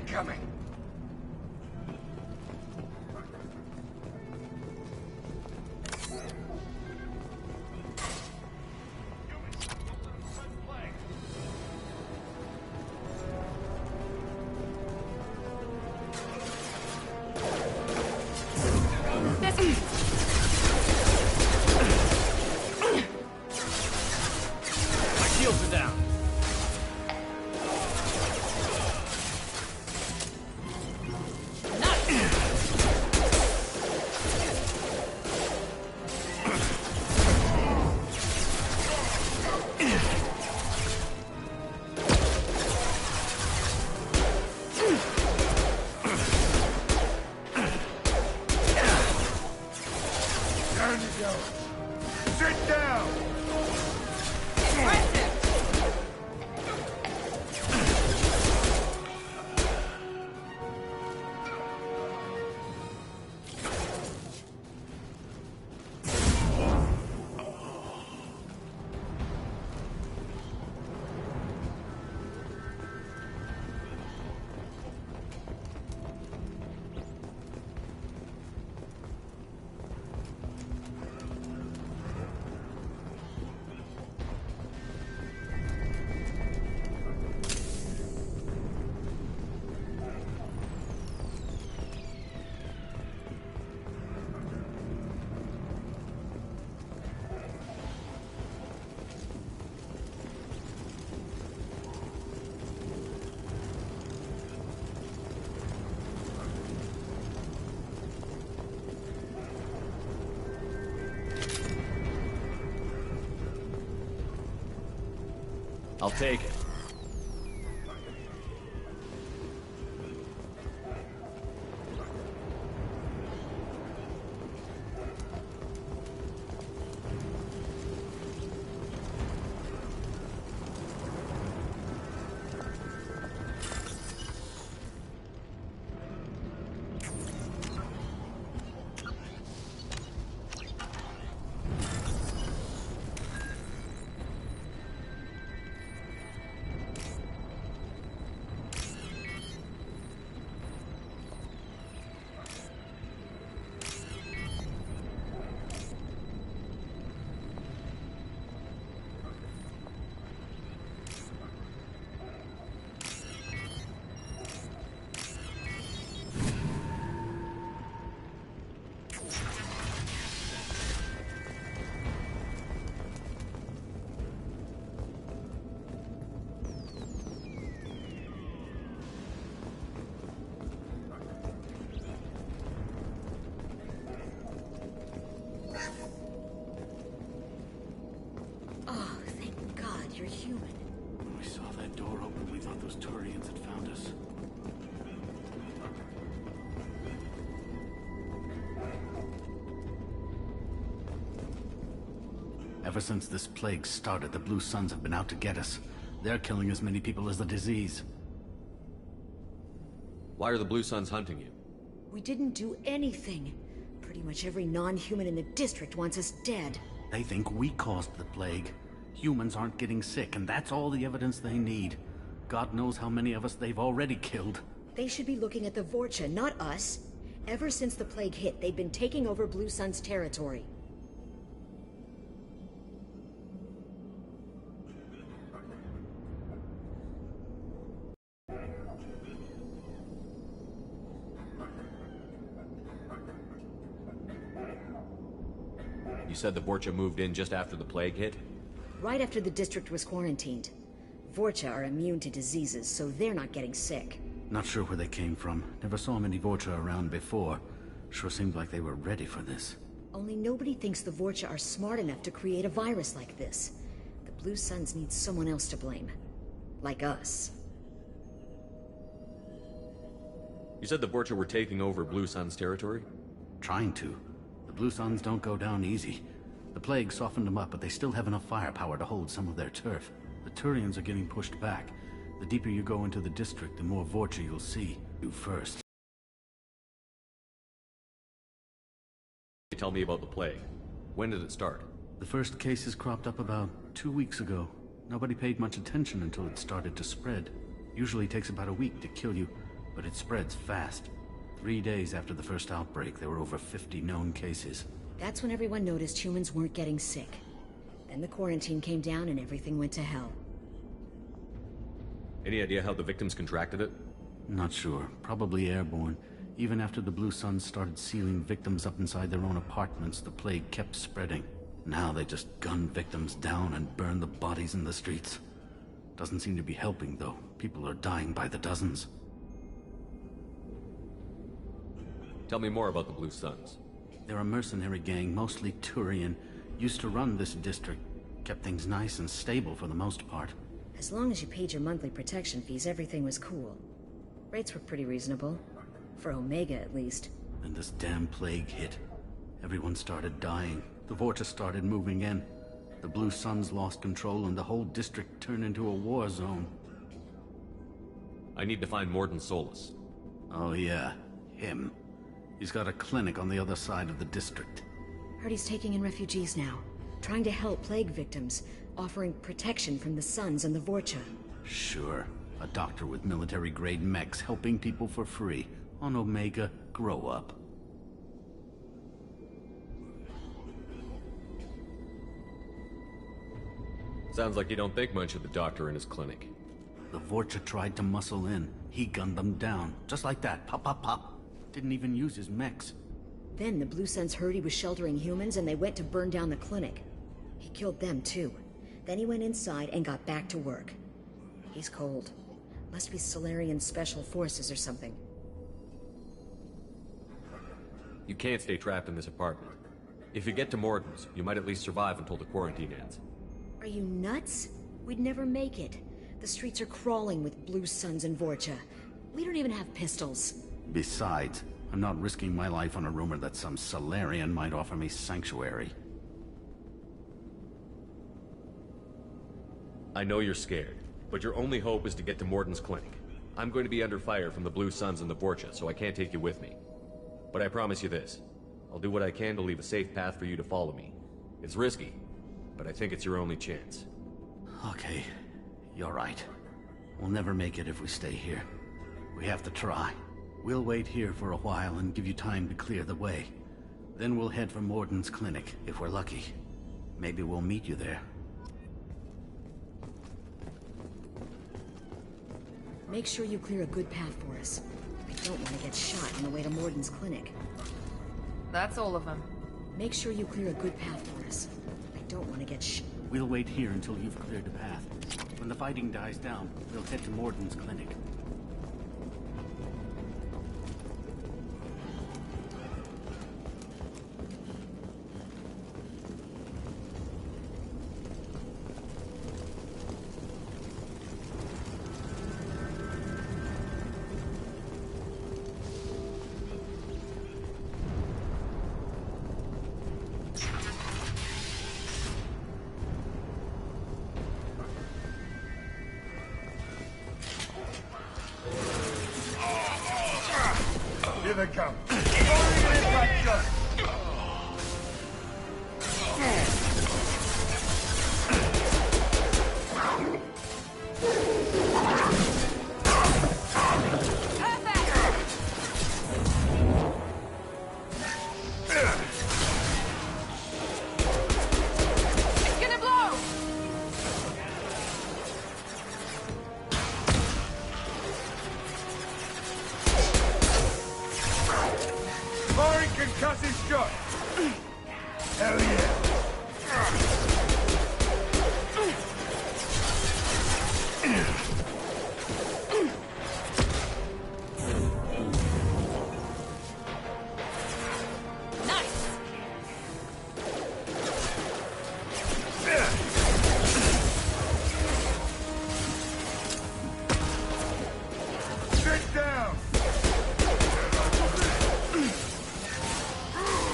Incoming! Sit down! I'll take it. You're human. When we saw that door open, we thought those Turians had found us. Ever since this plague started, the Blue Suns have been out to get us. They're killing as many people as the disease. Why are the Blue Suns hunting you? We didn't do anything. Pretty much every non-human in the district wants us dead. They think we caused the plague. Humans aren't getting sick, and that's all the evidence they need. God knows how many of us they've already killed. They should be looking at the Vorcha, not us. Ever since the plague hit, they've been taking over Blue Sun's territory. You said the Vorcha moved in just after the plague hit? Right after the district was quarantined. Vorcha are immune to diseases, so they're not getting sick. Not sure where they came from. Never saw many Vorcha around before. Sure seemed like they were ready for this. Only nobody thinks the Vorcha are smart enough to create a virus like this. The Blue Suns need someone else to blame. Like us. You said the Vorcha were taking over Blue Sun's territory? Trying to. The Blue Suns don't go down easy. The plague softened them up, but they still have enough firepower to hold some of their turf. The Turians are getting pushed back. The deeper you go into the district, the more Vorcha you'll see. You first. Tell me about the plague. When did it start? The first cases cropped up about 2 weeks ago. Nobody paid much attention until it started to spread. Usually takes about a week to kill you. but it spreads fast. 3 days after the first outbreak, there were over 50 known cases. That's when everyone noticed humans weren't getting sick. Then the quarantine came down and everything went to hell. Any idea how the victims contracted it? Not sure. Probably airborne. Even after the Blue Suns started sealing victims up inside their own apartments, the plague kept spreading. Now they just gun victims down and burn the bodies in the streets. Doesn't seem to be helping, though. People are dying by the dozens. Tell me more about the Blue Suns. They're a mercenary gang, mostly Turian. Used to run this district. Kept things nice and stable for the most part. As long as you paid your monthly protection fees, everything was cool. Rates were pretty reasonable. For Omega, at least. Then this damn plague hit. Everyone started dying. The Vorta started moving in. The Blue Suns lost control and the whole district turned into a war zone. I need to find Morden Solus. Oh yeah, him. He's got a clinic on the other side of the district. Heard he's taking in refugees now. Trying to help plague victims. Offering protection from the Suns and the Vorcha. Sure. A doctor with military-grade mechs helping people for free. On Omega, grow up. Sounds like you don't think much of the doctor in his clinic. The Vorcha tried to muscle in. He gunned them down. Just like that. Pop, pop, pop. Didn't even use his mechs. Then the Blue Suns heard he was sheltering humans and they went to burn down the clinic. He killed them too. Then he went inside and got back to work. He's cold. Must be Solarian Special Forces or something. You can't stay trapped in this apartment. If you get to Morden's, you might at least survive until the quarantine ends. Are you nuts? We'd never make it. The streets are crawling with Blue Suns and Vorcha. We don't even have pistols. Besides, I'm not risking my life on a rumor that some Solarian might offer me sanctuary. I know you're scared, but your only hope is to get to Morden's clinic. I'm going to be under fire from the Blue Suns and the Vorcha, so I can't take you with me. But I promise you this. I'll do what I can to leave a safe path for you to follow me. It's risky, but I think it's your only chance. Okay, you're right. We'll never make it if we stay here. We have to try. We'll wait here for a while and give you time to clear the way. Then we'll head for Morden's clinic, if we're lucky. Maybe we'll meet you there. Make sure you clear a good path for us. I don't want to get shot on the way to Morden's clinic. That's all of them. Make sure you clear a good path for us. I don't want to get shot. We'll wait here until you've cleared the path. When the fighting dies down, we'll head to Morden's clinic. Here they come. Firing an impact shot. It's gonna blow! Firing concussive shot. Hell yeah. Nice! Sit down.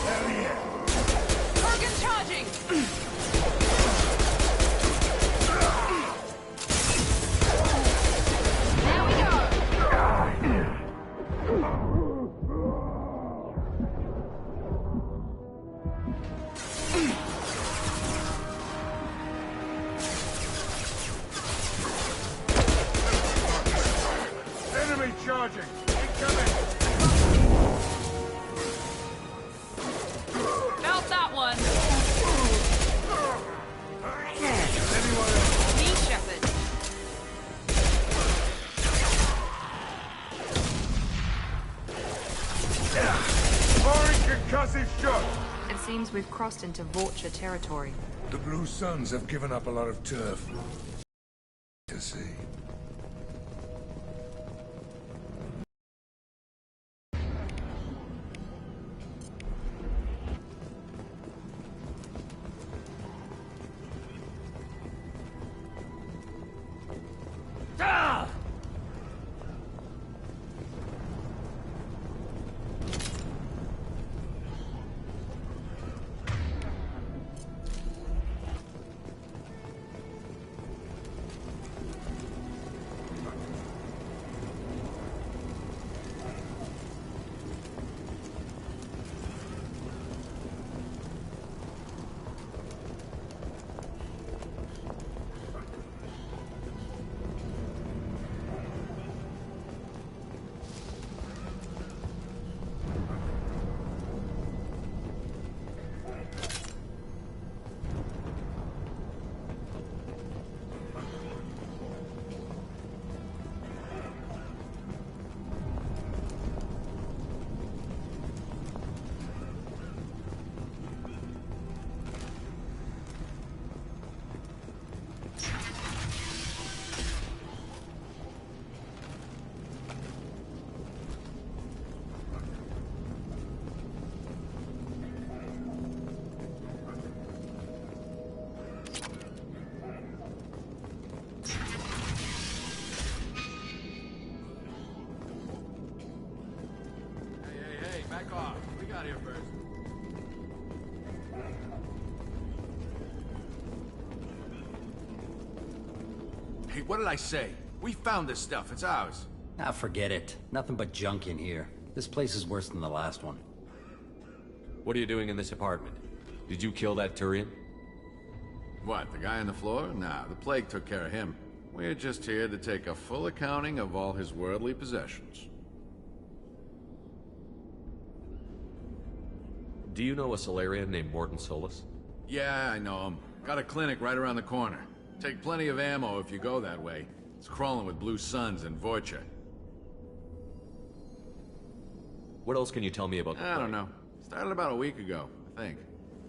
Hell yeah. Organ charging! There we go! Enemy charging. seems we've crossed into Vulture territory. The Blue Suns have given up a lot of turf. To see. Back off. We got here first. Hey, what did I say? We found this stuff. It's ours. Ah, forget it. Nothing but junk in here. This place is worse than the last one. What are you doing in this apartment? Did you kill that Turian? What, the guy on the floor? Nah, the plague took care of him. We're just here to take a full accounting of all his worldly possessions. Do you know a Solarian named Mordin Solus? Yeah, I know him. Got a clinic right around the corner. Take plenty of ammo if you go that way. It's crawling with Blue Suns and Vorcha. What else can you tell me about the I don't plague? know. Started about a week ago, I think.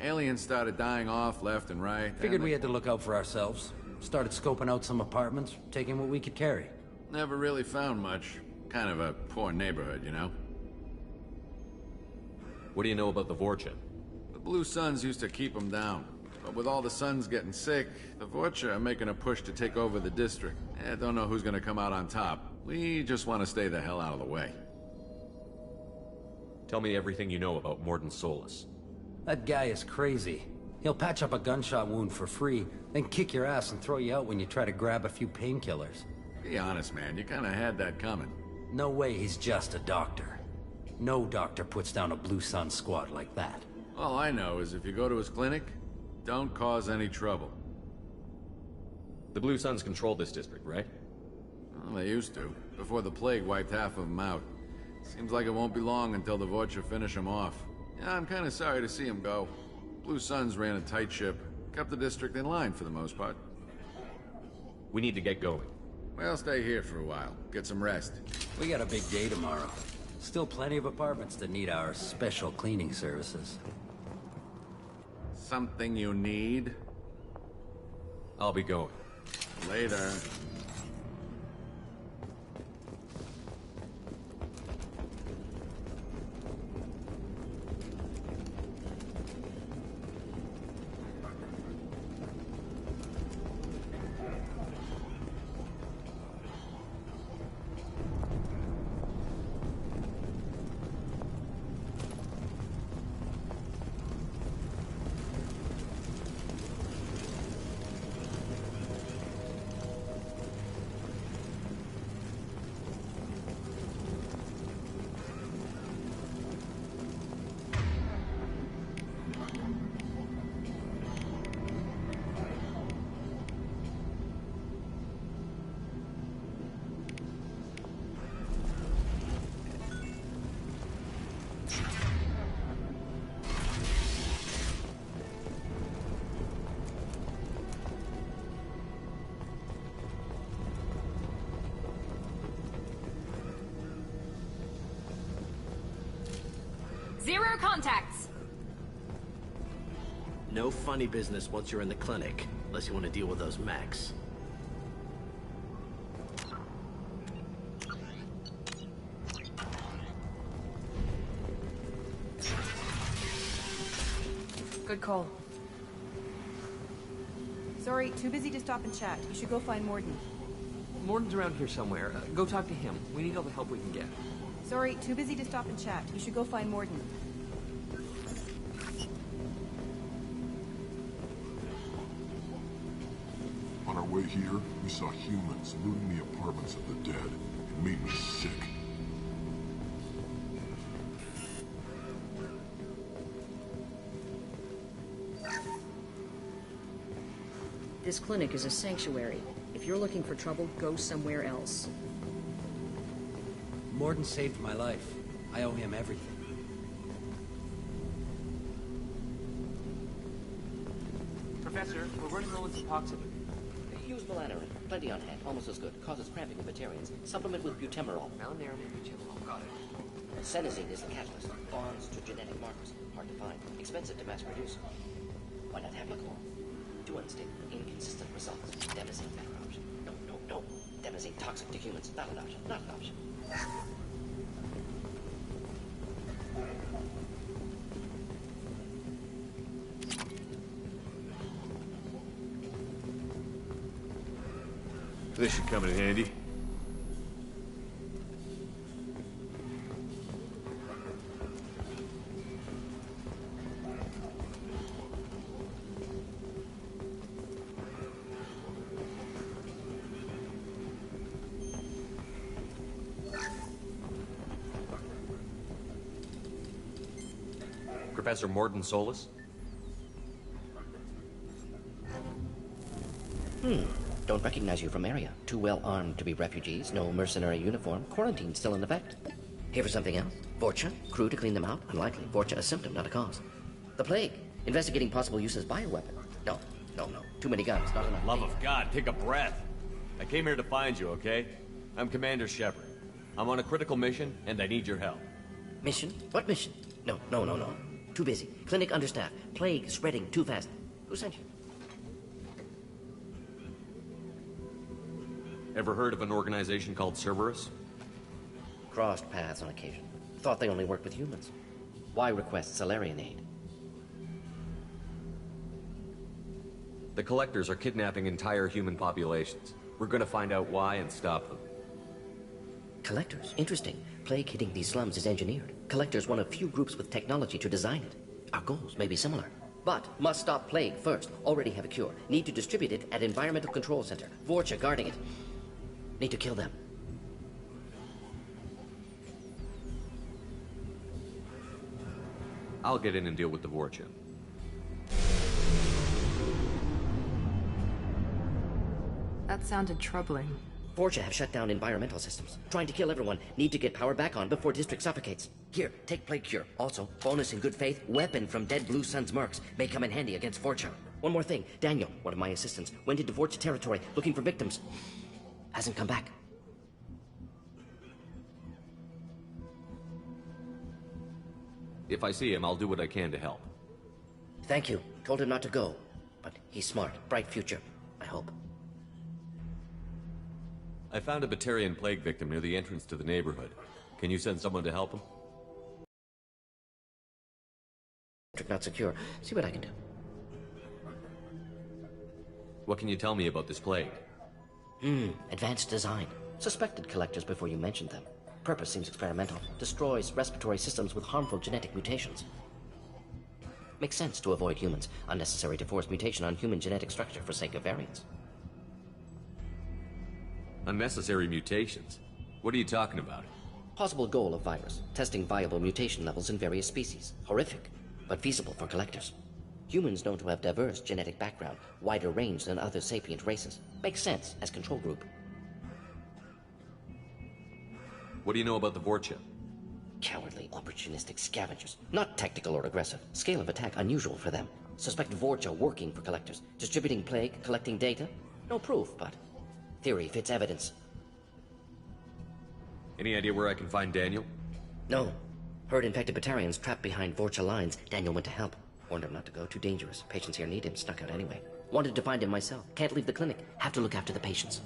Aliens started dying off left and right. Figured we had to look out for ourselves. Started scoping out some apartments, taking what we could carry. Never really found much. Kind of a poor neighborhood, you know? What do you know about the Vorcha? The Blue Suns used to keep them down. But with all the Suns getting sick, the Vorcha are making a push to take over the district. Don't know who's gonna come out on top. We just want to stay the hell out of the way. Tell me everything you know about Mordin Solus. That guy is crazy. He'll patch up a gunshot wound for free, then kick your ass and throw you out when you try to grab a few painkillers. Be honest, man. You kind of had that coming. No way he's just a doctor. No doctor puts down a Blue Sun squad like that. All I know is if you go to his clinic, don't cause any trouble. The Blue Suns control this district, right? Well, they used to, before the plague wiped half of them out. Seems like it won't be long until the Vorcha finish them off. Yeah, I'm kind of sorry to see him go. Blue Suns ran a tight ship, kept the district in line for the most part. We need to get going. Well, stay here for a while, get some rest. We got a big day tomorrow. Still plenty of apartments that need our special cleaning services. Something you need? I'll be going. Later. Zero contacts. No funny business once you're in the clinic, unless you want to deal with those mechs. Good call. Sorry, too busy to stop and chat. You should go find Morden. Morden's around here somewhere. Go talk to him. We need all the help we can get. Sorry, too busy to stop and chat. You should go find Morden. On our way here, we saw humans looting the apartments of the dead. It made me sick. This clinic is a sanctuary. If you're looking for trouble, go somewhere else. Morden saved my life. I owe him everything. Professor, we're running low on Suboxone. Use melanorin. Plenty on hand. Almost as good. Causes cramping in vegetarians. Supplement with butemerol. Malinarin and butemerol. Got it. Senesine is the catalyst. Bonds to genetic markers. Hard to find. Expensive to mass produce. Why not Haplicor? To unstable, inconsistent results. Demasine better option. No. Demasine toxic to humans. Not an option. Not an option. This should come in handy. Professor Morden Solus? Don't recognize you from area. Too well armed to be refugees. No mercenary uniform. Quarantine still in effect. Here for something else? Vorcha? Crew to clean them out? Unlikely. Vorcha a symptom, not a cause. The plague. Investigating possible use as bioweapon. No. Too many guns, not enough. Love of God, take a breath. I came here to find you, okay? I'm Commander Shepard. I'm on a critical mission, and I need your help. Mission? What mission? No. Too busy. Clinic understaffed. Plague spreading too fast. Who sent you? Ever heard of an organization called Cerberus? Crossed paths on occasion. Thought they only worked with humans. Why request Salarian aid? The Collectors are kidnapping entire human populations. We're gonna find out why and stop them. Collectors? Interesting. Plague hitting these slums is engineered. Collectors one of few groups with technology to design it. Our goals may be similar. But must stop plague first. Already have a cure. Need to distribute it at Environmental Control Center. Vorcha guarding it. Need to kill them. I'll get in and deal with the Vorcha. That sounded troubling. Vorcha have shut down environmental systems. Trying to kill everyone. Need to get power back on before district suffocates. Here, take plague cure. Also, bonus in good faith, weapon from dead Blue Sun's mercs. May come in handy against Vorcha. One more thing. Daniel, one of my assistants, went into Vorcha territory looking for victims. Hasn't come back. If I see him, I'll do what I can to help. Thank you. Told him not to go. But he's smart. Bright future. I hope. I found a Batarian plague victim near the entrance to the neighborhood. Can you send someone to help him? Not secure. See what I can do. What can you tell me about this plague? Advanced design. Suspected collectors before you mentioned them. Purpose seems experimental. Destroys respiratory systems with harmful genetic mutations. Makes sense to avoid humans. Unnecessary to force mutation on human genetic structure for sake of variance. Unnecessary mutations? What are you talking about? Possible goal of virus. Testing viable mutation levels in various species. Horrific, but feasible for collectors. Humans known to have diverse genetic background, wider range than other sapient races. Makes sense as control group. What do you know about the Vorcha? Cowardly, opportunistic scavengers. Not tactical or aggressive. Scale of attack unusual for them. Suspect Vorcha working for collectors. Distributing plague, collecting data. No proof, but theory fits evidence. Any idea where I can find Daniel? No. Heard infected Batarians trapped behind Vorcha lines. Daniel went to help. Warned him not to go. Too dangerous. Patients here need him. Snuck out anyway. Wanted to find him myself. Can't leave the clinic. Have to look after the patients.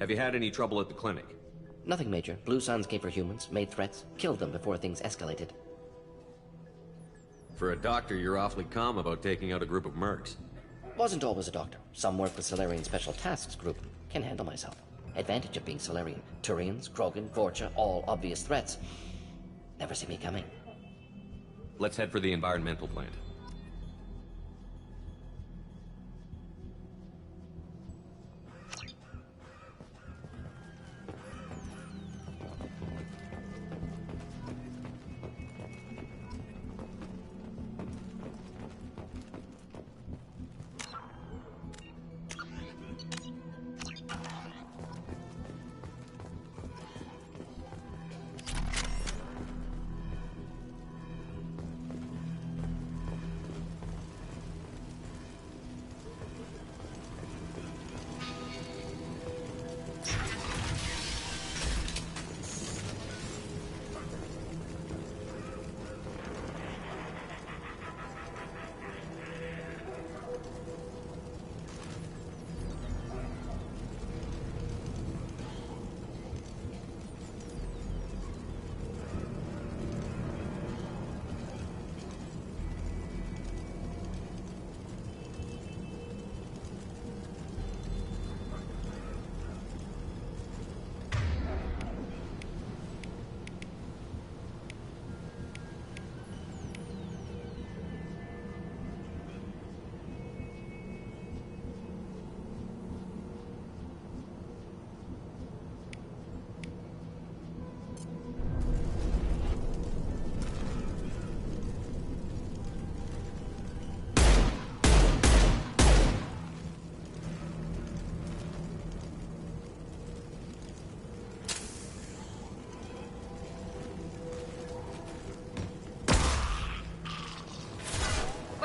Have you had any trouble at the clinic? Nothing major. Blue Suns came for humans, made threats, killed them before things escalated. For a doctor, you're awfully calm about taking out a group of mercs. Wasn't always a doctor. Some work with Solarian Special Tasks Group. Can handle myself. Advantage of being Solarian. Turians, Krogan, Vorcha, all obvious threats. Never see me coming. Let's head for the environmental plant.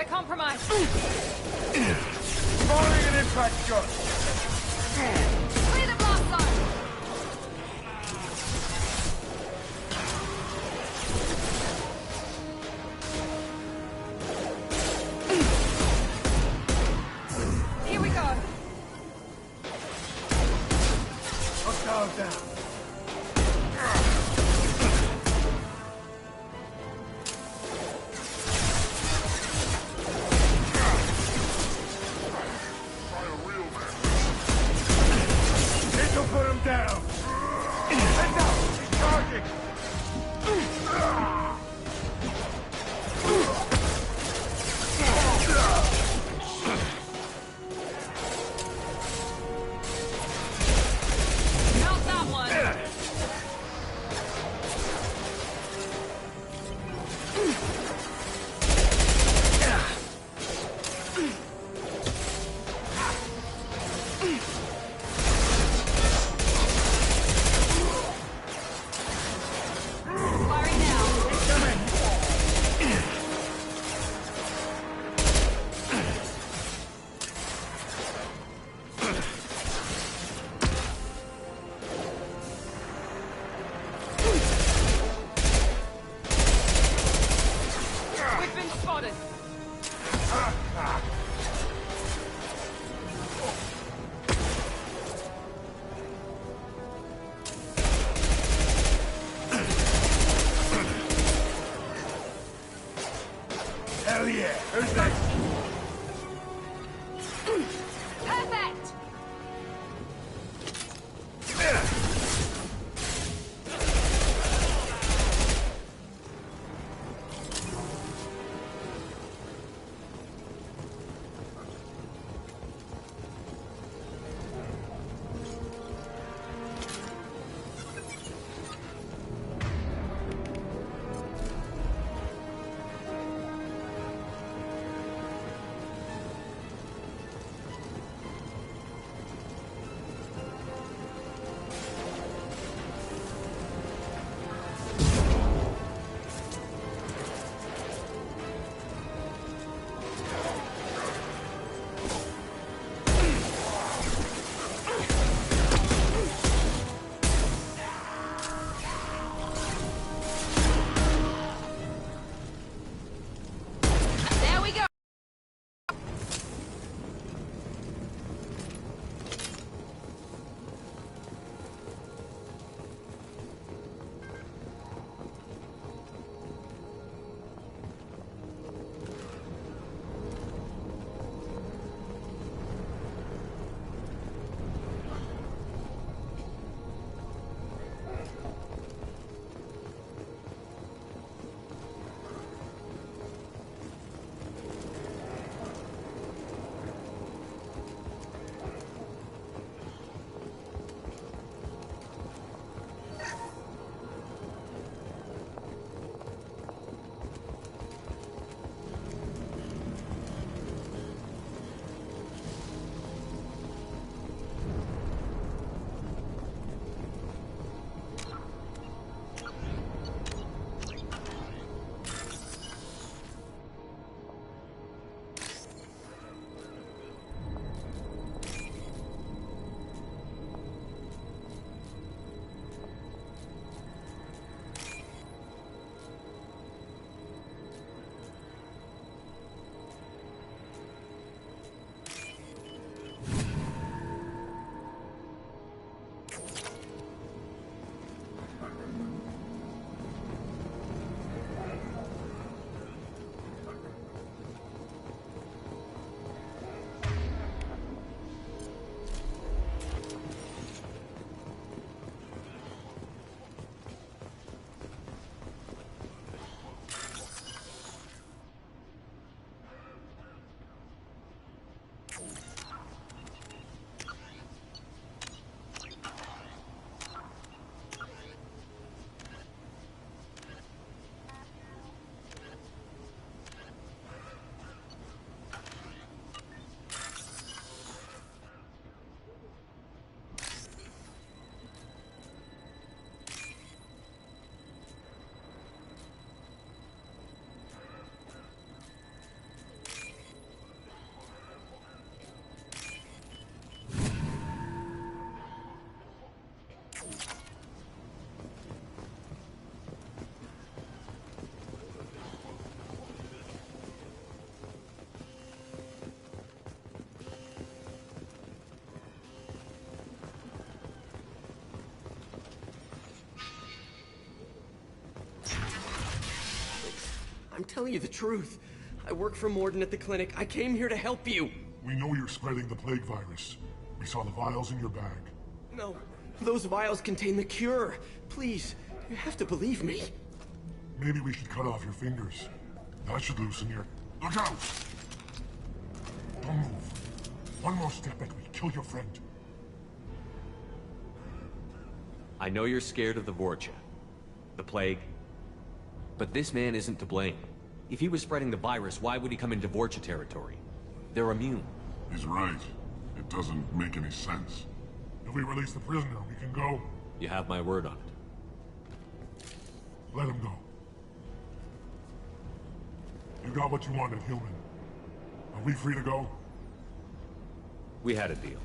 Compromise. Firing an impact shot. Clear the blast zone. Here we go. Hostile down. Put him down! Heads up! He's charging! Mount that one. Spotted. Hell yeah! Who's next? Perfect. telling you the truth. I work for Morden at the clinic. I came here to help you. We know you're spreading the plague virus. We saw the vials in your bag. No, those vials contain the cure. Please, you have to believe me. Maybe we should cut off your fingers. That should loosen your... Look out! Don't move. One more step and we kill your friend. I know you're scared of the Vorcha, the plague, but this man isn't to blame. If he was spreading the virus, why would he come into Vorcha territory? They're immune. He's right. It doesn't make any sense. If we release the prisoner, we can go. You have my word on it. Let him go. You got what you wanted, human. Are we free to go? We had a deal.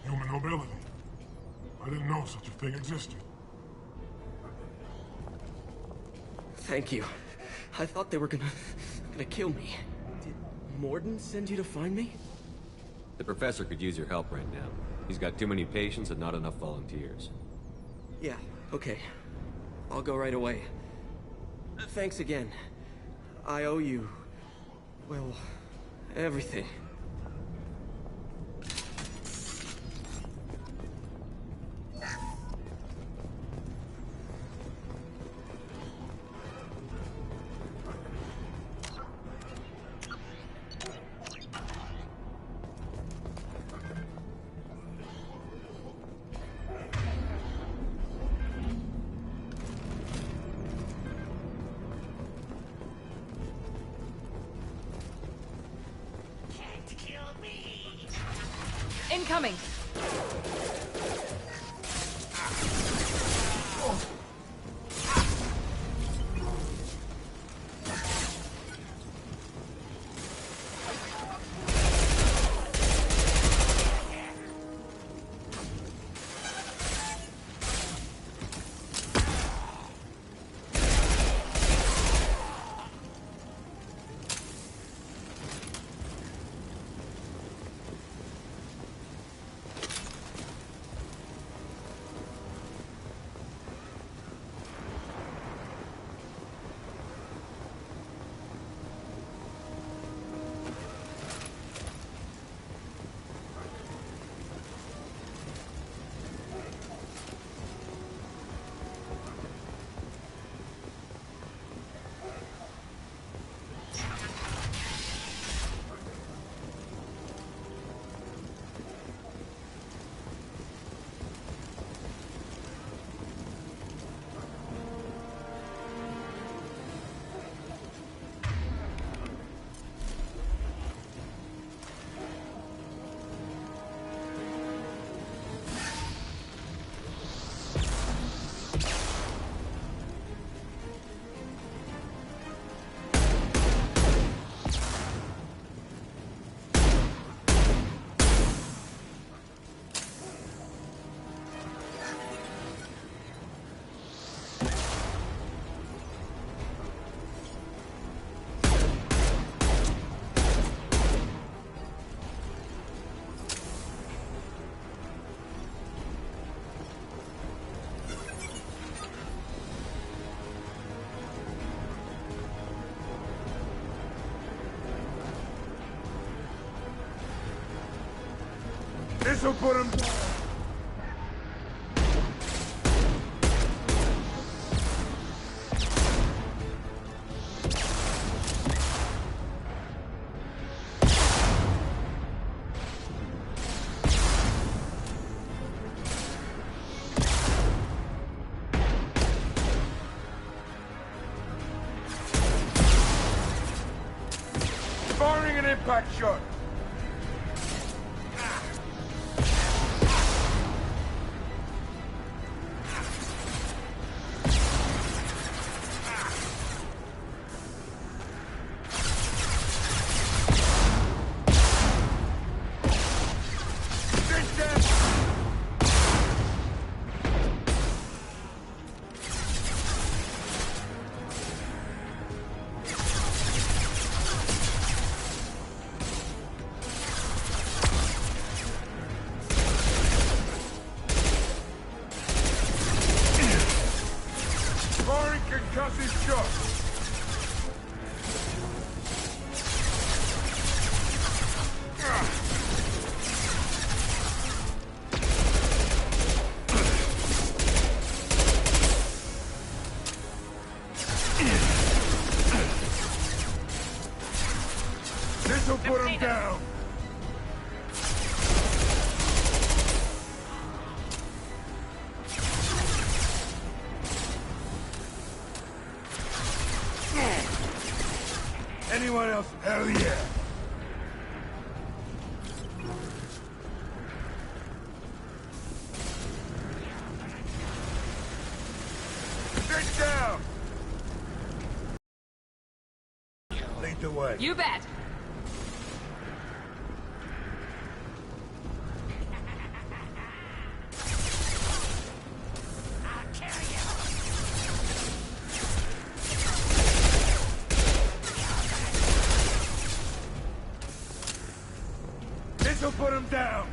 Human nobility. I didn't know such a thing existed. Thank you. I thought they were gonna kill me. Did Morden send you to find me? The professor could use your help right now. He's got too many patients and not enough volunteers. Yeah, okay. I'll go right away. Thanks again. I owe you... well, everything. Incoming! This'll put him down. Firing an impact shot. This'll put him down! Anyone else? Hell yeah! Get down! Lead the way. You bet. This'll put him down!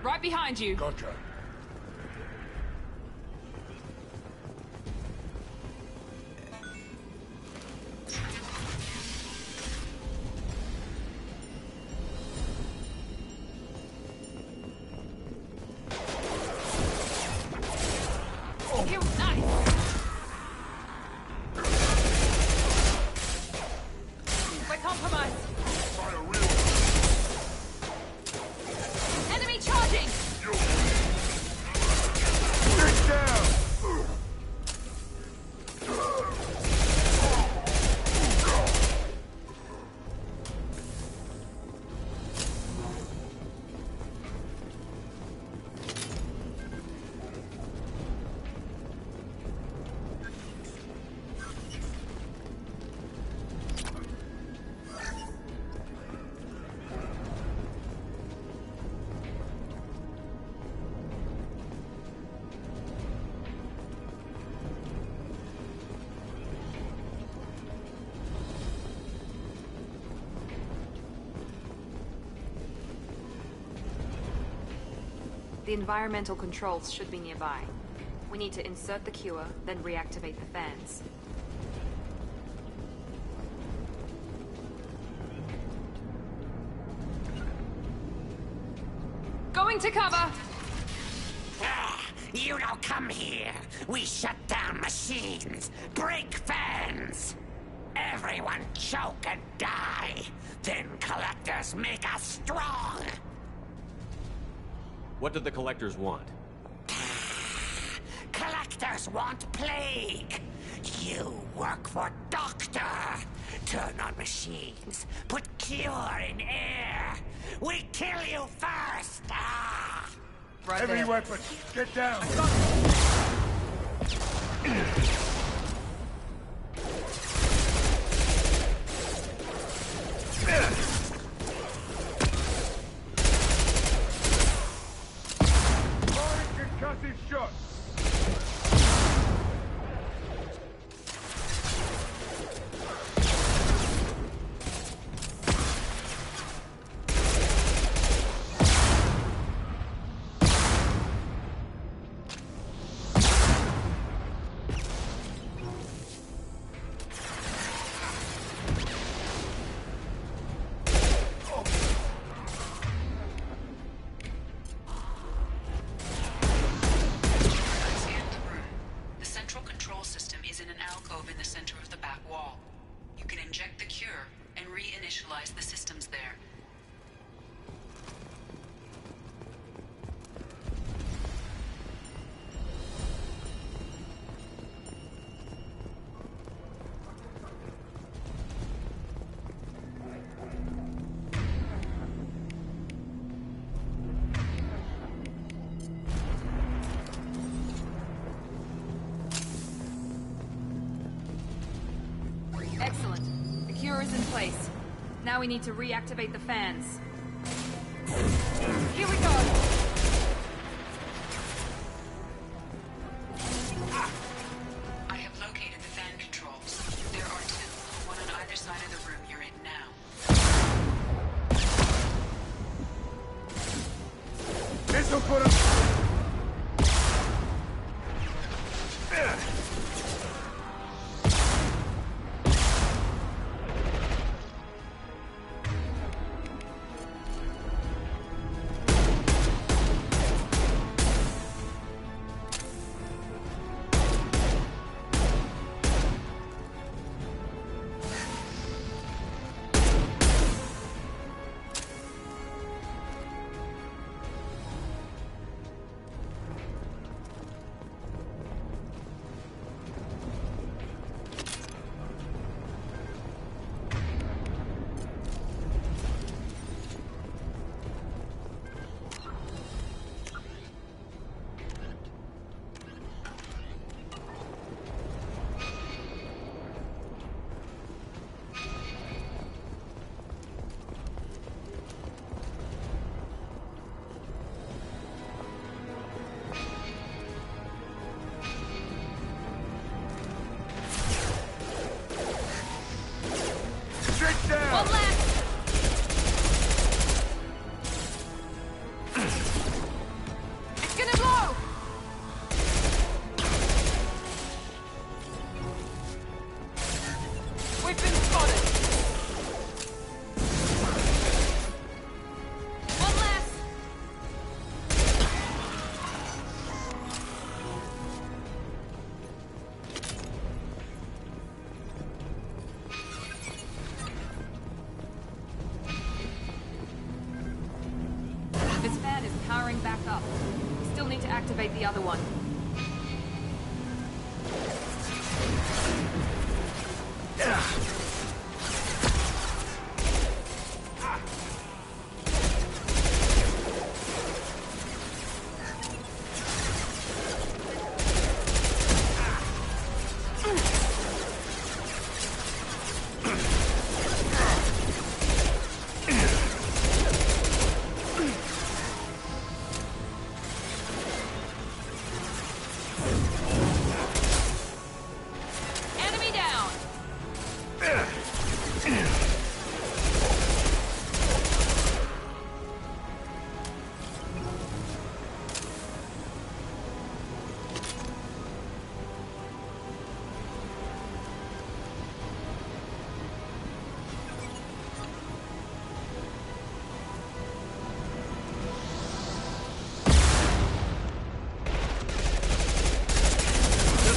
Right behind you. Gotcha. You nice. We're compromised. Enemy charging. Get down! The environmental controls should be nearby. We need to insert the cure, then reactivate the fans. Going to cover. You don't come here. We shut down machines, break fans. Everyone choke and die. Then collectors make us strong. What did the collectors want? Collectors want plague. You work for Doctor. Turn on machines. Put cure in air. We kill you first. Ah! Right Heavy there. weapon, get down! place. Now we need to reactivate the fans. Here we go. I have located the fan controls. There are two, one on either side of the room you're in now. This'll put him. One left. It's gonna blow. We've been spotted. One left. This fan is powering back up. We still need to activate the other one. Enemy down.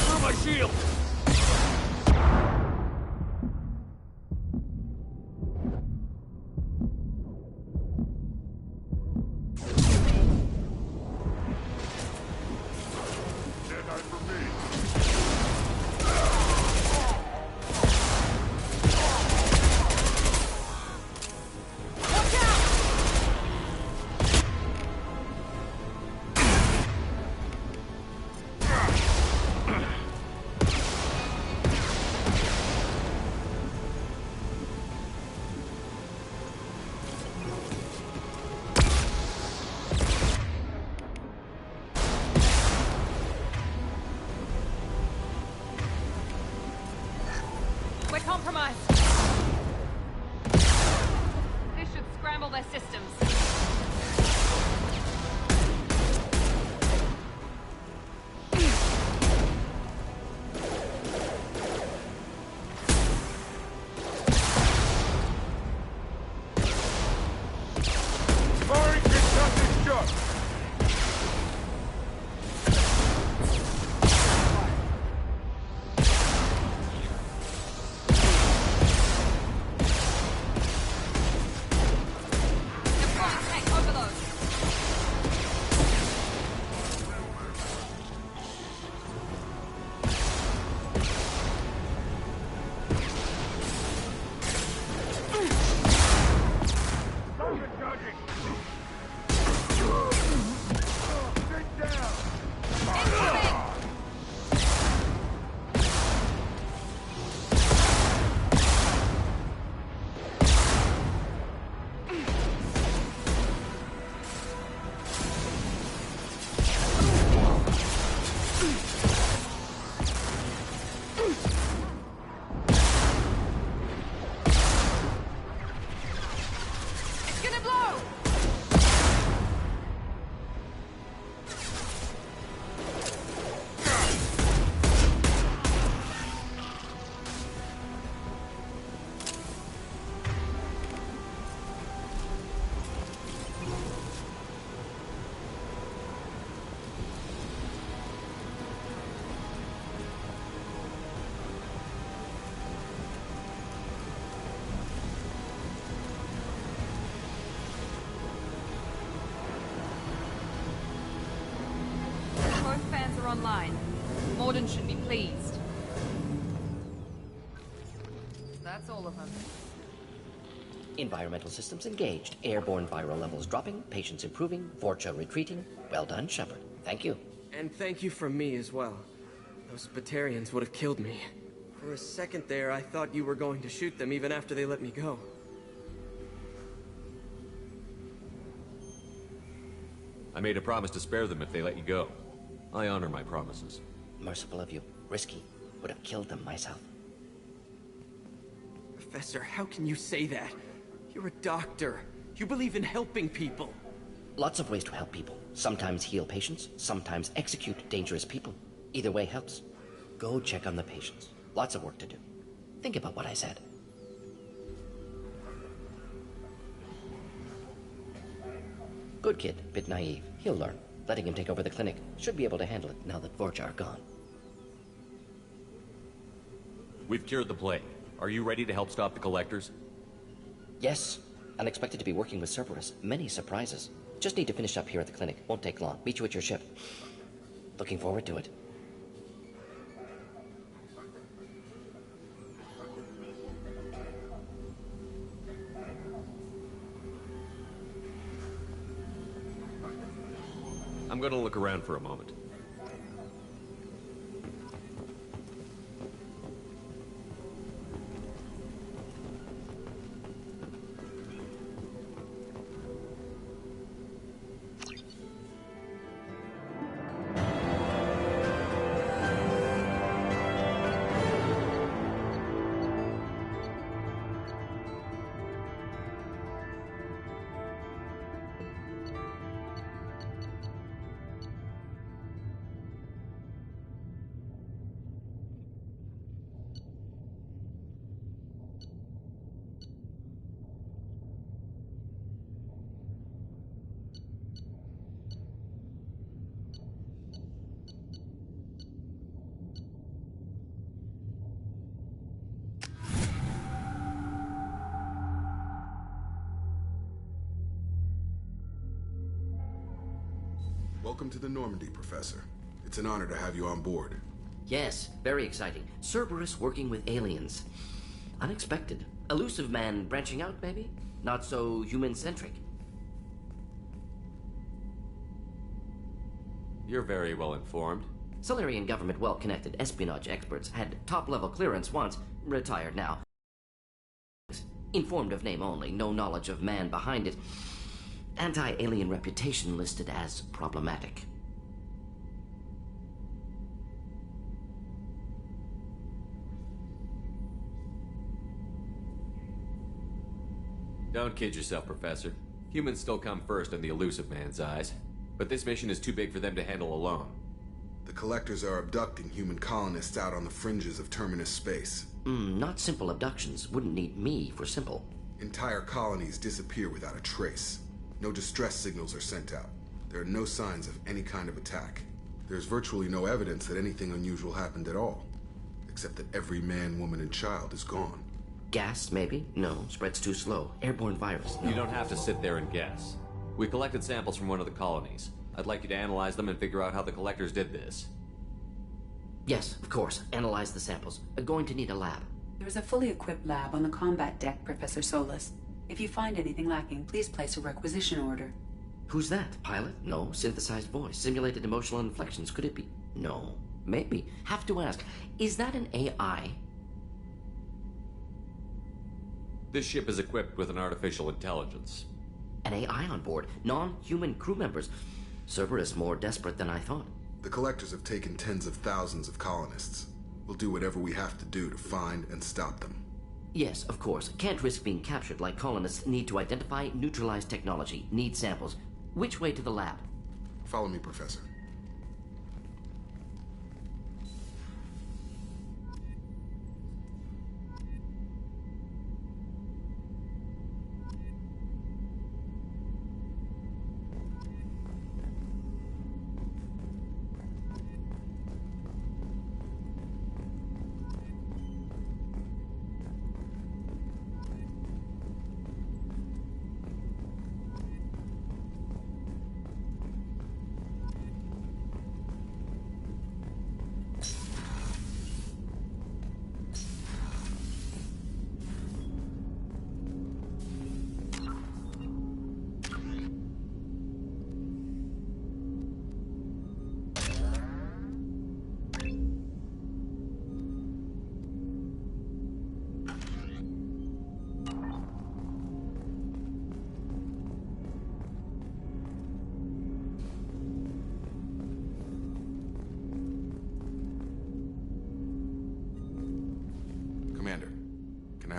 Through my shield. Deadeye for me. Watch out. We're compromised. This should scramble their systems. Firing conducted shot. The front online. Morden should be pleased. That's all of them. Environmental systems engaged. Airborne viral levels dropping. Patients improving. Vorcha retreating. Well done, Shepard. Thank you. And thank you from me as well. Those Batarians would have killed me. For a second there, I thought you were going to shoot them even after they let me go. I made a promise to spare them if they let you go. I honor my promises. Merciful of you. Risky. Would have killed them myself. Professor, how can you say that? You're a doctor. You believe in helping people. Lots of ways to help people. Sometimes heal patients, sometimes execute dangerous people. Either way helps. Go check on the patients. Lots of work to do. Think about what I said. Good kid, bit naive. He'll learn. Letting him take over the clinic. Should be able to handle it now that Vorcha are gone. We've cured the plague. Are you ready to help stop the Collectors? Yes. Unexpected to be working with Cerberus. Many surprises. Just need to finish up here at the clinic. Won't take long. Meet you at your ship. Looking forward to it. I'm gonna look around for a moment. Welcome to the Normandy, Professor. It's an honor to have you on board. Yes, very exciting. Cerberus working with aliens. Unexpected. Elusive man branching out, maybe? Not so human-centric. You're very well informed. Solarian government well-connected espionage experts had top-level clearance once, retired now. Informed of name only, no knowledge of man behind it. Anti-alien reputation listed as problematic. Don't kid yourself, Professor. Humans still come first in the elusive man's eyes. But this mission is too big for them to handle alone. The Collectors are abducting human colonists out on the fringes of Terminus space. Not simple abductions. Wouldn't need me for simple. Entire colonies disappear without a trace. No distress signals are sent out. There are no signs of any kind of attack. There's virtually no evidence that anything unusual happened at all. Except that every man, woman, and child is gone. Gas, maybe? No, spreads too slow. Airborne virus, no. You don't have to sit there and guess. We collected samples from one of the colonies. I'd like you to analyze them and figure out how the Collectors did this. Yes, of course. Analyze the samples. Going to need a lab. There's a fully equipped lab on the combat deck, Professor Solis. If you find anything lacking, please place a requisition order. Who's that? Pilot? No. Synthesized voice. Simulated emotional inflections. Could it be? No. Maybe. Have to ask. Is that an AI? This ship is equipped with an artificial intelligence. An AI on board. Non-human crew members. Cerberus more desperate than I thought. The Collectors have taken tens of thousands of colonists. We'll do whatever we have to do to find and stop them. Yes, of course. Can't risk being captured like colonists need to identify, neutralize technology, need samples. Which way to the lab? Follow me, Professor.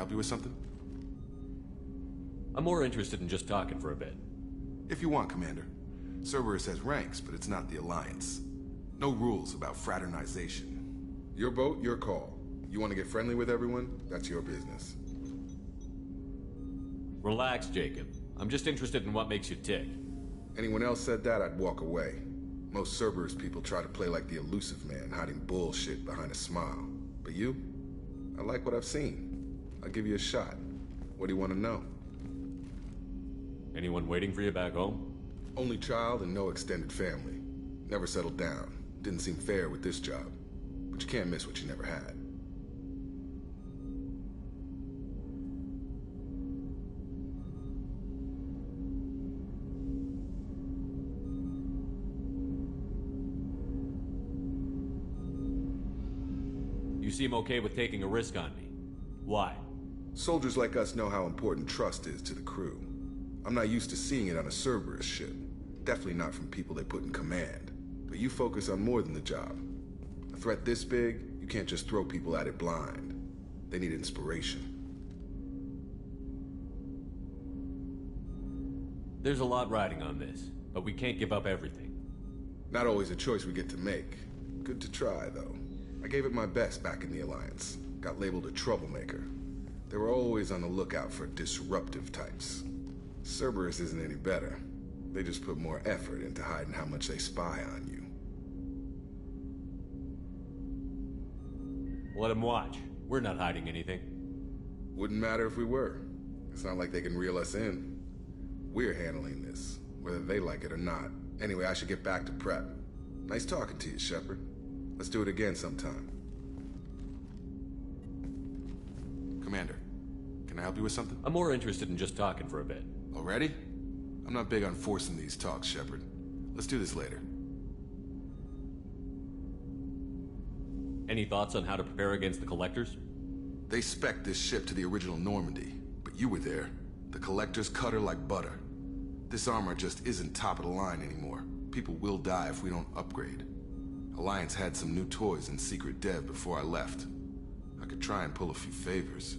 help you with something? I'm more interested in just talking for a bit. If you want, Commander. Cerberus has ranks, but it's not the Alliance. No rules about fraternization. Your boat, your call. You want to get friendly with everyone? That's your business. Relax, Jacob. I'm just interested in what makes you tick. Anyone else said that, I'd walk away. Most Cerberus people try to play like the elusive man, hiding bullshit behind a smile. But you? I like what I've seen. I'll give you a shot. What do you want to know? Anyone waiting for you back home? Only child and no extended family. Never settled down. Didn't seem fair with this job. But you can't miss what you never had. You seem okay with taking a risk on me. Why? Soldiers like us know how important trust is to the crew. I'm not used to seeing it on a Cerberus ship. Definitely not from people they put in command. But you focus on more than the job. A threat this big, you can't just throw people at it blind. They need inspiration. There's a lot riding on this, but we can't give up everything. Not always a choice we get to make. Good to try, though. I gave it my best back in the Alliance. Got labeled a troublemaker. They were always on the lookout for disruptive types. Cerberus isn't any better. They just put more effort into hiding how much they spy on you. Let them watch. We're not hiding anything. Wouldn't matter if we were. It's not like they can reel us in. We're handling this, whether they like it or not. Anyway, I should get back to prep. Nice talking to you, Shepard. Let's do it again sometime. Commander, can I help you with something? I'm more interested in just talking for a bit. Already? I'm not big on forcing these talks, Shepard. Let's do this later. Any thoughts on how to prepare against the Collectors? They spec'd this ship to the original Normandy, but you were there. The Collectors cut her like butter. This armor just isn't top of the line anymore. People will die if we don't upgrade. Alliance had some new toys in secret dev before I left. I could try and pull a few favors.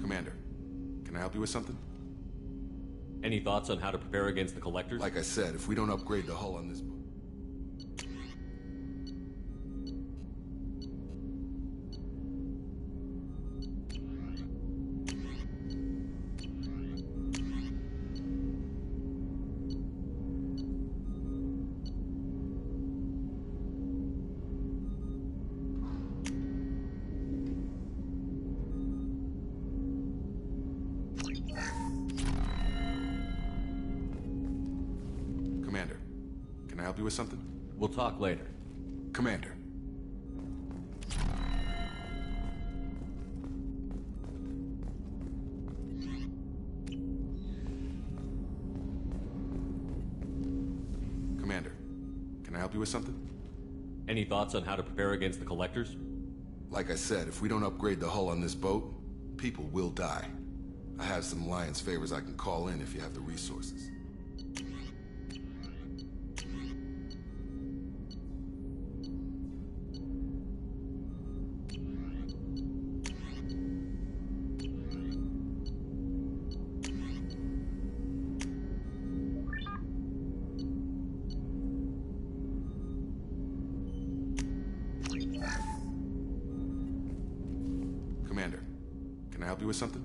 Commander, can I help you with something? Any thoughts on how to prepare against the Collectors? Like I said, if we don't upgrade the hull on this boat... Commander, can I help you with something? We'll talk later. Commander. Commander, can I help you with something? Any thoughts on how to prepare against the Collectors? Like I said, if we don't upgrade the hull on this boat, people will die. I have some Alliance favors I can call in if you have the resources. Commander, can I help you with something?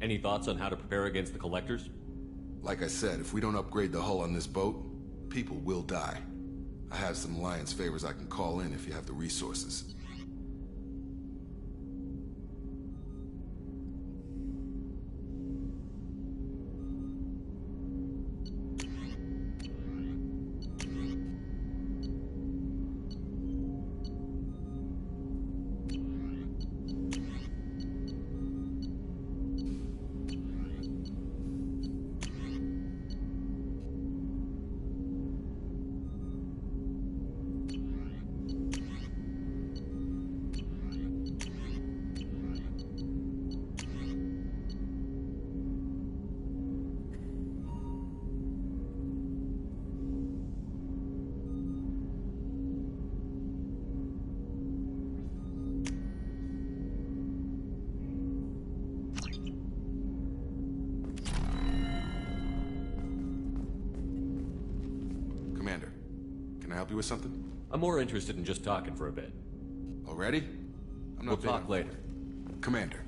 Any thoughts on how to prepare against the Collectors? Like I said, if we don't upgrade the hull on this boat, people will die. I have some Alliance favors I can call in if you have the resources. Commander, can I help you with something? I'm more interested in just talking for a bit. Already? I'm not We'll talk later. Commander.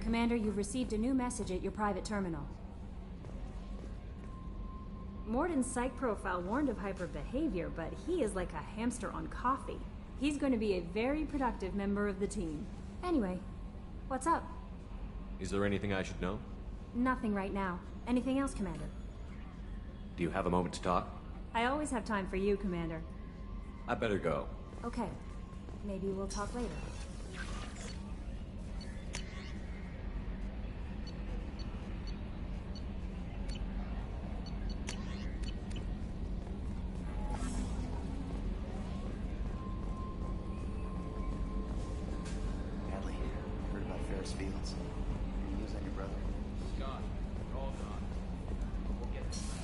Commander, you've received a new message at your private terminal. Morden's psych profile warned of hyper behavior, but he is like a hamster on coffee. He's going to be a very productive member of the team. Anyway, what's up? Is there anything I should know? Nothing right now. Anything else, Commander? Do you have a moment to talk? I always have time for you, Commander. I better go. Okay. Maybe we'll talk later. Fields. You use on your brother? Gone. They're all gone. We'll get them back.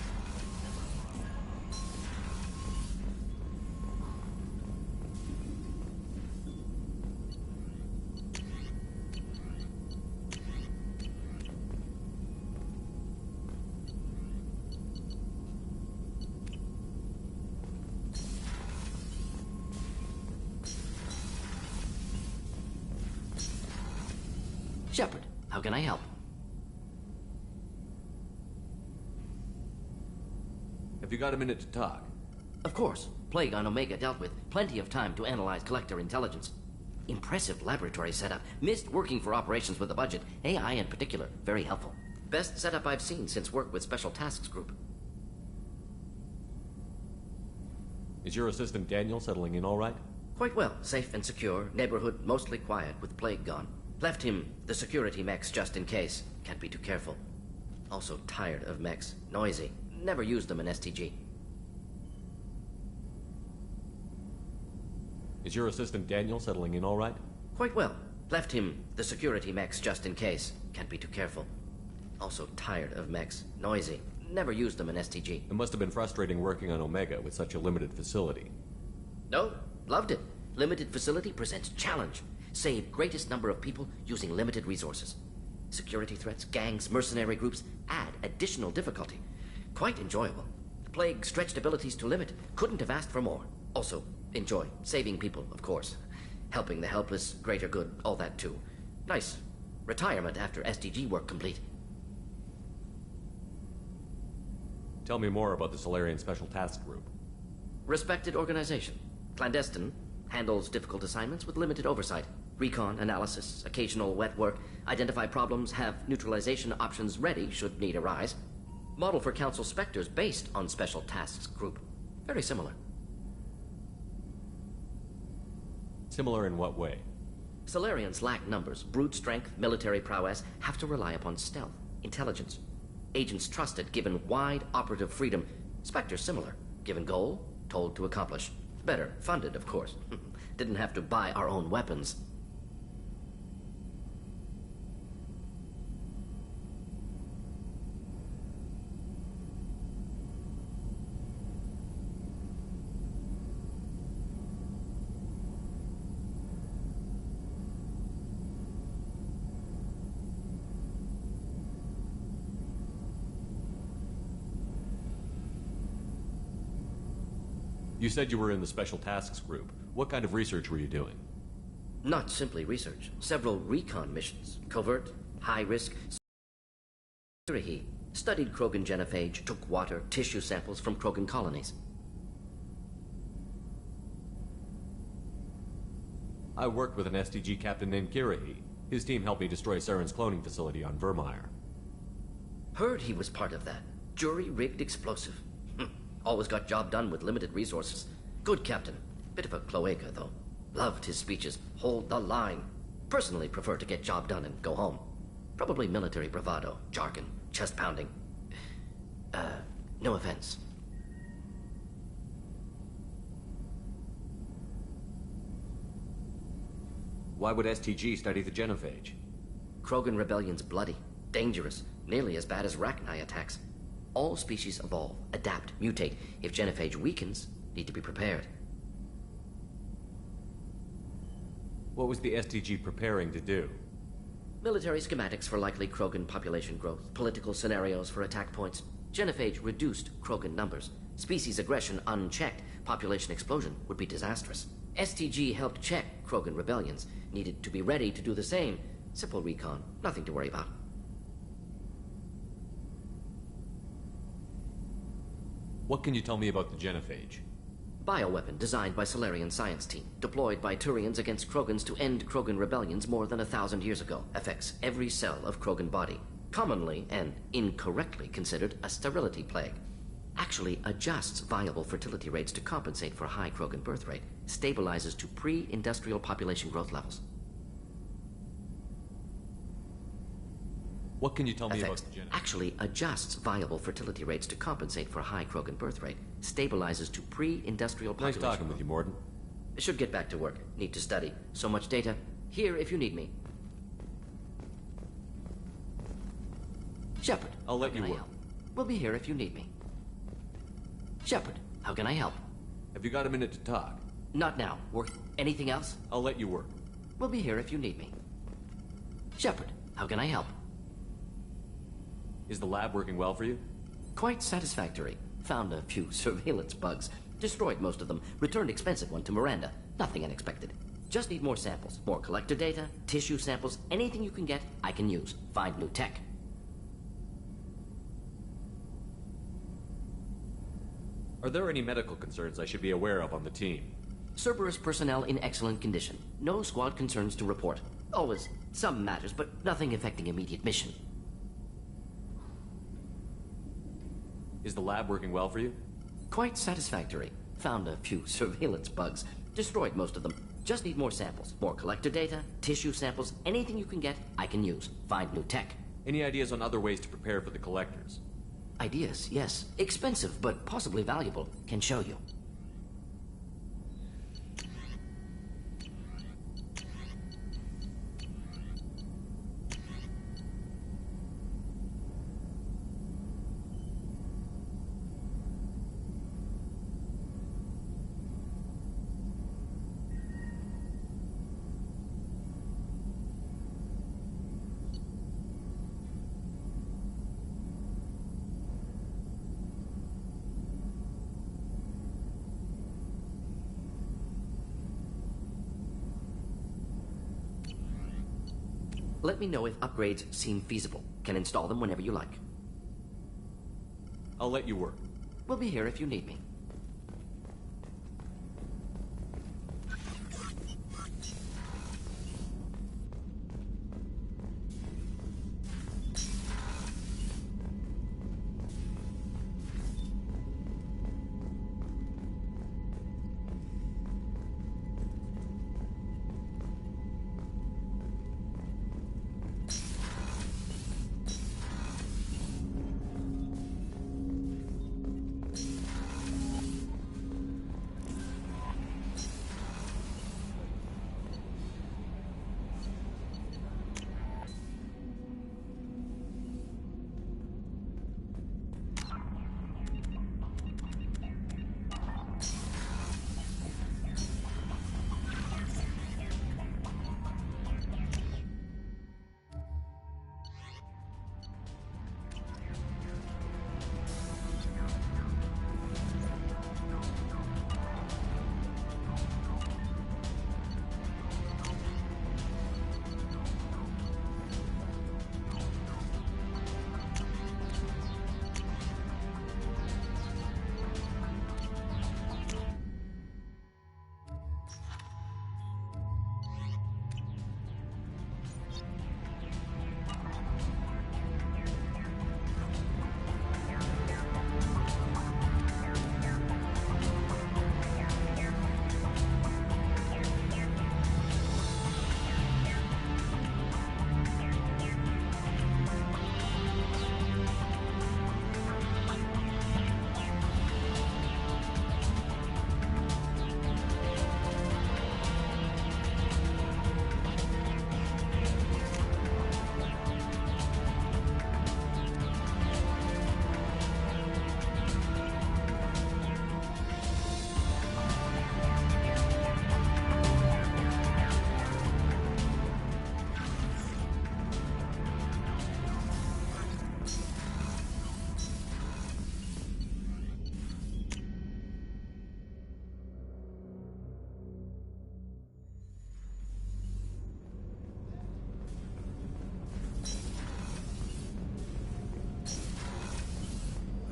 Shepard, how can I help? Have you got a minute to talk? Of course. Plague on Omega dealt with. Plenty of time to analyze Collector intelligence. Impressive laboratory setup. Missed working for operations with a budget. AI in particular. Very helpful. Best setup I've seen since work with Special Tasks Group. Is your assistant Daniel settling in all right? Quite well. Safe and secure. Neighborhood mostly quiet with Plague gone. Left him the security mechs just in case. Can't be too careful. Also tired of mechs. Noisy. Never used them in STG. Is your assistant Daniel settling in all right? Quite well. Left him the security mechs just in case. Can't be too careful. Also tired of mechs. Noisy. Never used them in STG. It must have been frustrating working on Omega with such a limited facility. No, loved it. Limited facility presents challenge. Save greatest number of people using limited resources. Security threats, gangs, mercenary groups add additional difficulty. Quite enjoyable. The Plague stretched abilities to limit. Couldn't have asked for more. Also, enjoy. Saving people, of course. Helping the helpless, greater good, all that too. Nice. Retirement after SDG work complete. Tell me more about the Solarian Special Task Group. Respected organization. Clandestine. Handles difficult assignments with limited oversight. Recon, analysis, occasional wet work. Identify problems, have neutralization options ready should need arise. Model for Council Spectres based on Special Tasks Group. Very similar. Similar in what way? Solarians lack numbers, brute strength, military prowess, have to rely upon stealth, intelligence. Agents trusted, given wide operative freedom. Spectres similar, given goal, told to accomplish. Better, funded, of course. Didn't have to buy our own weapons. You said you were in the Special Tasks Group. What kind of research were you doing? Not simply research. Several recon missions. Covert, high risk. He studied Krogan genophage, took water, tissue samples from Krogan colonies. I worked with an SDG captain named Kirahi. His team helped me destroy Saren's cloning facility on Vermeer. Heard he was part of that. Jury-rigged explosive. Always got job done with limited resources. Good captain. Bit of a cloaca, though. Loved his speeches. Hold the line. Personally prefer to get job done and go home. Probably military bravado, jargon, chest pounding. No offense. Why would STG study the genophage? Krogan rebellion's bloody, dangerous, nearly as bad as Rachni attacks. All species evolve, adapt, mutate. If genophage weakens, need to be prepared. What was the STG preparing to do? Military schematics for likely Krogan population growth, political scenarios for attack points. Genophage reduced Krogan numbers. Species aggression unchecked, population explosion would be disastrous. STG helped check Krogan rebellions, needed to be ready to do the same. Simple recon, nothing to worry about. What can you tell me about the genophage? Bioweapon designed by Solarian science team, deployed by Turians against Krogans to end Krogan rebellions more than 1,000 years ago. Affects every cell of Krogan body. Commonly and incorrectly considered a sterility plague. Actually adjusts viable fertility rates to compensate for high Krogan birth rate. Stabilizes to pre-industrial population growth levels. What can you tell me about the genophage? Actually adjusts viable fertility rates to compensate for high Krogan birth rate. Stabilizes to pre-industrial population. Nice talking with you, Morden. Should get back to work. Need to study. So much data. Here if you need me. Shepard. I'll let you work. We'll be here if you need me. Shepard, how can I help? Have you got a minute to talk? Not now. Work. Anything else? I'll let you work. We'll be here if you need me. Shepard, how can I help? Is the lab working well for you? Quite satisfactory. Found a few surveillance bugs. Destroyed most of them. Returned expensive one to Miranda. Nothing unexpected. Just need more samples. More collector data, tissue samples, anything you can get, I can use. Find new tech. Are there any medical concerns I should be aware of on the team? Cerberus personnel in excellent condition. No squad concerns to report. Always some matters, but nothing affecting immediate mission. Is the lab working well for you? Quite satisfactory. Found a few surveillance bugs. Destroyed most of them. Just need more samples. More collector data, tissue samples, anything you can get, I can use. Find new tech. Any ideas on other ways to prepare for the collectors? Ideas, yes. Expensive, but possibly valuable. Can show you. Let me know if upgrades seem feasible. Can install them whenever you like. I'll let you work. We'll be here if you need me.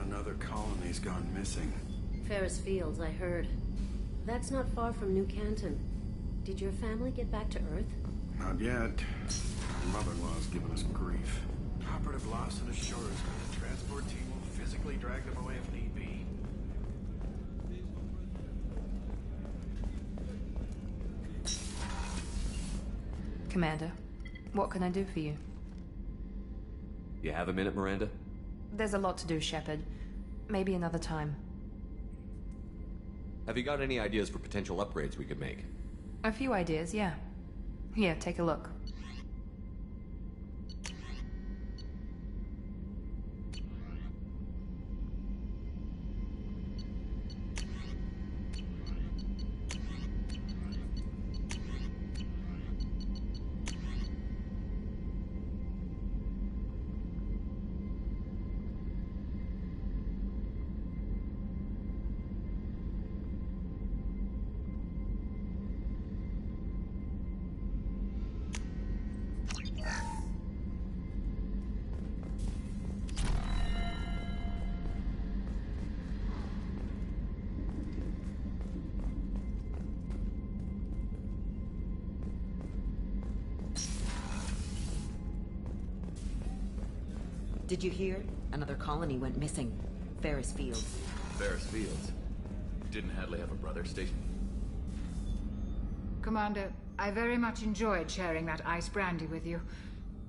Another colony's gone missing. Ferris Fields, I heard. That's not far from New Canton. Did your family get back to Earth? Not yet. My mother-in-law's giving us grief. Operative Lawson assures me the transport team will physically drag them away if need be. Commander, what can I do for you? You have a minute, Miranda? There's a lot to do, Shepard. Maybe another time. Have you got any ideas for potential upgrades we could make? A few ideas, yeah. Here, take a look. Did you hear? Another colony went missing. Ferris Fields. Ferris Fields? Didn't Hadley have a brother stationed? Commander, I very much enjoyed sharing that ice brandy with you.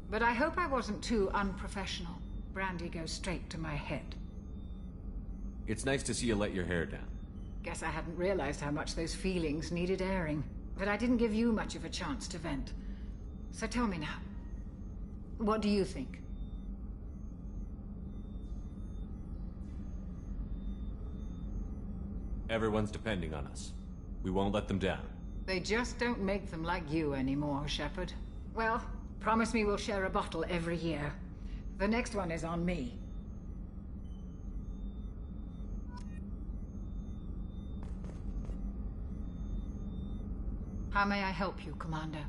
But I hope I wasn't too unprofessional. Brandy goes straight to my head. It's nice to see you let your hair down. Guess I hadn't realized how much those feelings needed airing. But I didn't give you much of a chance to vent. So tell me now. What do you think? Everyone's depending on us. We won't let them down. They just don't make them like you anymore, Shepard. Well, promise me we'll share a bottle every year. The next one is on me. How may I help you, Commander?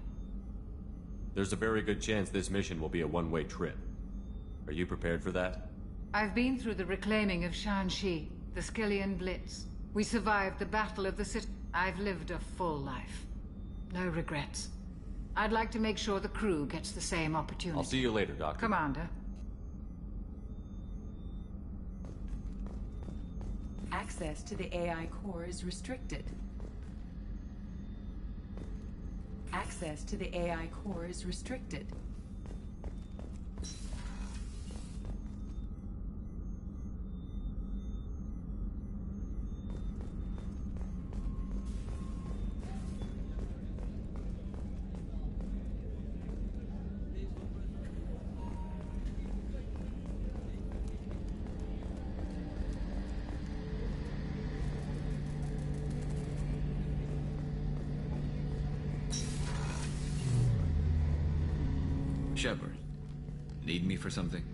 There's a very good chance this mission will be a one-way trip. Are you prepared for that? I've been through the reclaiming of Shanxi, the Skillian Blitz. We survived the Battle of the City. I've lived a full life. No regrets. I'd like to make sure the crew gets the same opportunity. I'll see you later, Doctor. Commander. Access to the AI core is restricted. Access to the AI core is restricted. Shepard, need me for something?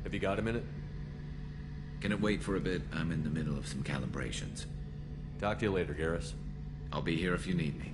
Have you got a minute? Can it wait for a bit? I'm in the middle of some calibrations. Talk to you later, Garrus. I'll be here if you need me.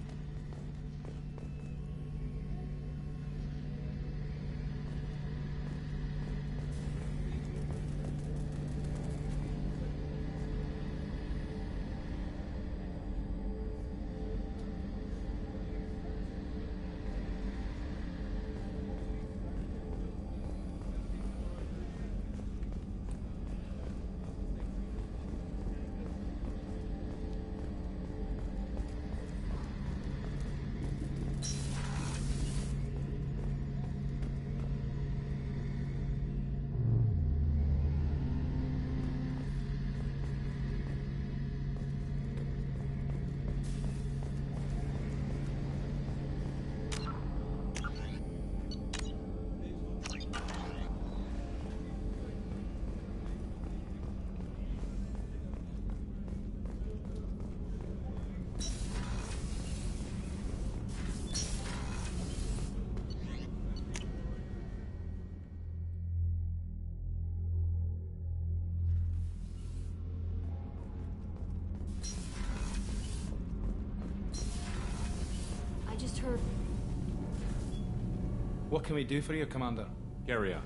What can we do for you, Commander? Carry on.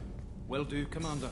Will do, Commander.